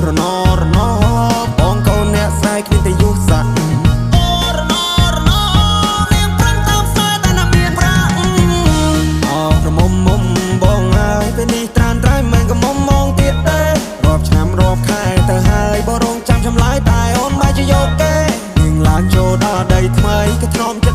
រណរណបងកូនអ្នកស្រែគ្មានតែយុស័ក្តិរណរណនាងប្រឹងតាមខ្សែតែណាមានប្រាក់អោក្រមុំមុំបងហើយពេលនេះត្រានត្រៃមិនក៏មុំមងទៀតទេរាប់ឆ្នាំរាប់ខែទៅហើយបងរងចាំចម្លើយតែអូនបែរជាយកគេនាងឡើងចូលដល់ដីថ្មីក៏ទ្រាំ